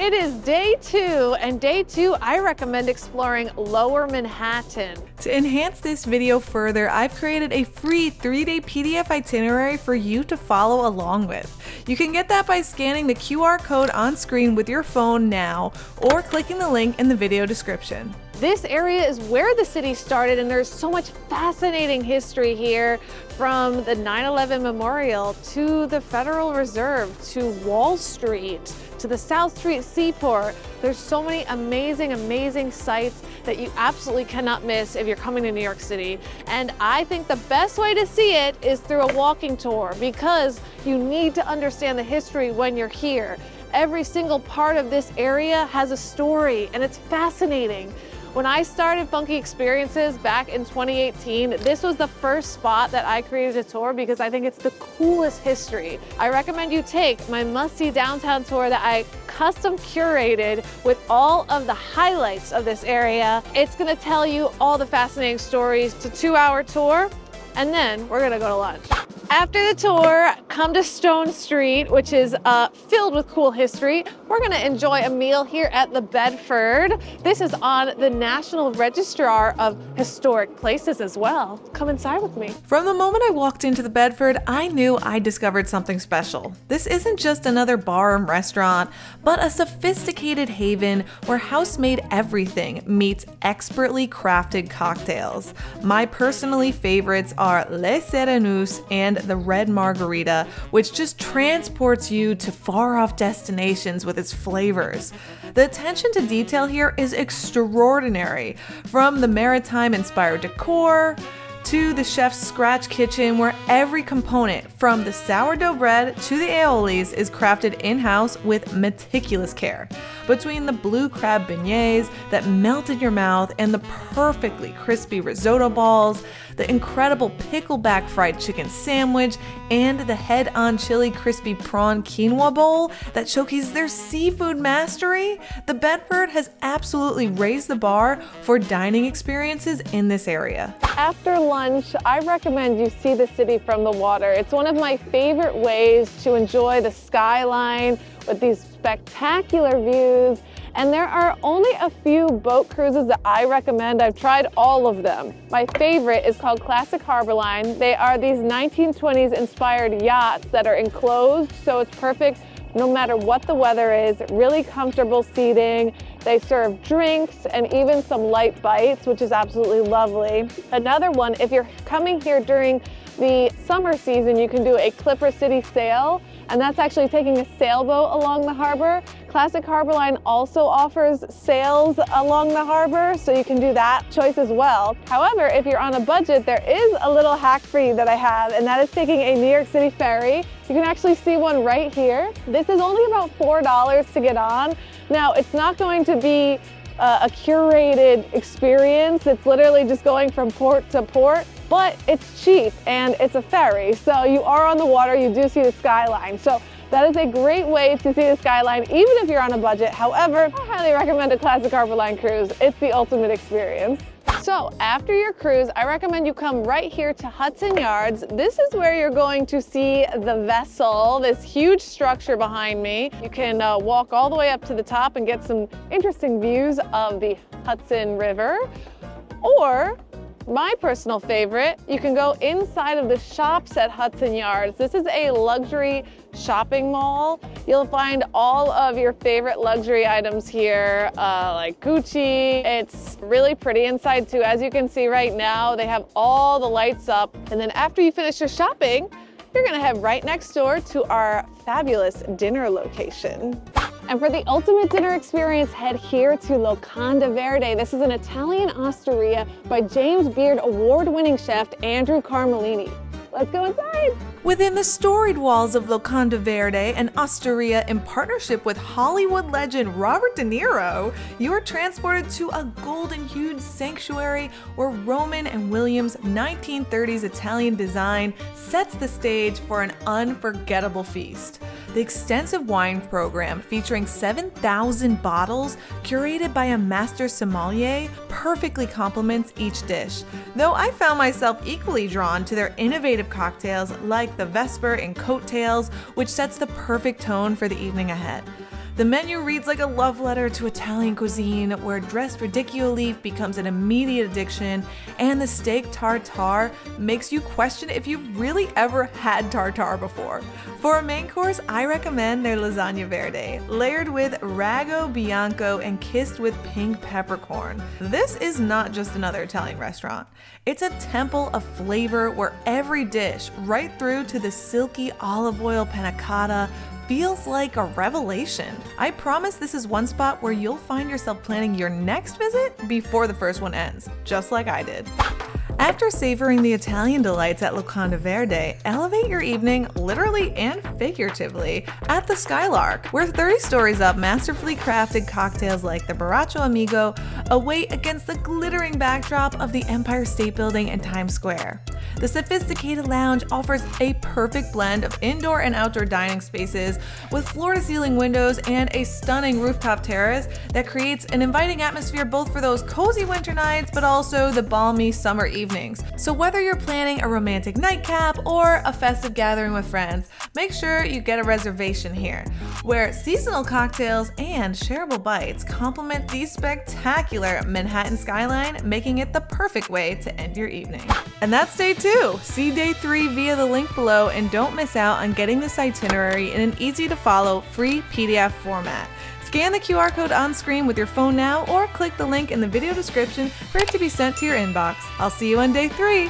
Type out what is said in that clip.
It is day 2, and day 2, I recommend exploring Lower Manhattan. To enhance this video further, I've created a free 3-day PDF itinerary for you to follow along with. You can get that by scanning the QR code on screen with your phone now, or clicking the link in the video description. This area is where the city started, and there's so much fascinating history here, from the 9/11 Memorial to the Federal Reserve to Wall Street to the South Street Seaport. There's so many amazing sites that you absolutely cannot miss if you're coming to New York City. And I think the best way to see it is through a walking tour, because you need to understand the history when you're here. Every single part of this area has a story, and it's fascinating. When I started Funky Experiences back in 2018, this was the first spot that I created a tour because I think it's the coolest history. I recommend you take my must-see downtown tour that I custom curated with all of the highlights of this area. It's gonna tell you all the fascinating stories. It's a 2-hour tour, and then we're gonna go to lunch. After the tour, come to Stone Street, which is filled with cool history. We're gonna enjoy a meal here at the Bedford. This is on the National Registrar of Historic Places as well. Come inside with me. From the moment I walked into the Bedford, I knew I discovered something special. This isn't just another bar and restaurant, but a sophisticated haven where house-made everything meets expertly crafted cocktails. My personally favorites are Les Serenus and the Red Margarita, which just transports you to far-off destinations with its flavors. The attention to detail here is extraordinary, from the maritime-inspired decor to the chef's scratch kitchen, where every component, from the sourdough bread to the aiolis, is crafted in-house with meticulous care. Between the blue crab beignets that melt in your mouth and the perfectly crispy risotto balls, the incredible pickleback fried chicken sandwich, and the head-on chili crispy prawn quinoa bowl that showcase their seafood mastery, the Bedford has absolutely raised the bar for dining experiences in this area. After lunch, I recommend you see the city from the water. It's one of my favorite ways to enjoy the skyline with these spectacular views. And there are only a few boat cruises that I recommend. I've tried all of them. My favorite is called Classic Harbor Line. They are these 1920s inspired yachts that are enclosed, so it's perfect no matter what the weather is. Really comfortable seating. They serve drinks and even some light bites, which is absolutely lovely. Another one, if you're coming here during the summer season, you can do a Clipper City sail, and that's actually taking a sailboat along the harbor. Classic Harbor Line also offers sails along the harbor, so you can do that choice as well. However, if you're on a budget, there is a little hack for you that I have, and that is taking a New York City ferry. You can actually see one right here. This is only about $4 to get on. Now, it's not going to be a curated experience. It's literally just going from port to port, but it's cheap and it's a ferry. So you are on the water, you do see the skyline. So that is a great way to see the skyline, even if you're on a budget. However, I highly recommend a Classic Harbor Line cruise. It's the ultimate experience. So after your cruise, I recommend you come right here to Hudson Yards. This is where you're going to see the vessel, this huge structure behind me. You can walk all the way up to the top and get some interesting views of the Hudson River. Or, my personal favorite, you can go inside of the shops at Hudson Yards. This is a luxury shopping mall. You'll find all of your favorite luxury items here, like Gucci. It's really pretty inside too. As you can see right now, they have all the lights up. And then after you finish your shopping, you're gonna head right next door to our fabulous dinner location. And for the ultimate dinner experience, head here to Locanda Verde. This is an Italian osteria by James Beard award-winning chef Andrew Carmelini. Let's go inside. Within the storied walls of Locanda Verde, an osteria in partnership with Hollywood legend Robert De Niro, you are transported to a golden-hued sanctuary where Roman and Williams' 1930s Italian design sets the stage for an unforgettable feast. The extensive wine program, featuring 7,000 bottles curated by a master sommelier, perfectly complements each dish, though I found myself equally drawn to their innovative cocktails like the Vesper and Coattails, which sets the perfect tone for the evening ahead. The menu reads like a love letter to Italian cuisine, where dressed ridiculously becomes an immediate addiction, and the steak tartare makes you question if you've really ever had tartare before. For a main course, I recommend their lasagna verde, layered with rago bianco and kissed with pink peppercorn. This is not just another Italian restaurant. It's a temple of flavor where every dish, right through to the silky olive oil panna cotta, feels like a revelation. I promise this is one spot where you'll find yourself planning your next visit before the first one ends, just like I did. After savoring the Italian delights at Locanda Verde, elevate your evening, literally and figuratively, at the Skylark, where 30 stories up, masterfully crafted cocktails like the Borracho Amigo await against the glittering backdrop of the Empire State Building and Times Square. The sophisticated lounge offers a perfect blend of indoor and outdoor dining spaces with floor-to-ceiling windows and a stunning rooftop terrace that creates an inviting atmosphere both for those cozy winter nights but also the balmy summer evenings. So whether you're planning a romantic nightcap or a festive gathering with friends, make sure you get a reservation here, where seasonal cocktails and shareable bites complement the spectacular Manhattan skyline, making it the perfect way to end your evening. And that's day 2. See day 3 via the link below and don't miss out on getting this itinerary in an easy to follow free PDF format. Scan the QR code on screen with your phone now or click the link in the video description for it to be sent to your inbox. I'll see you on day 3.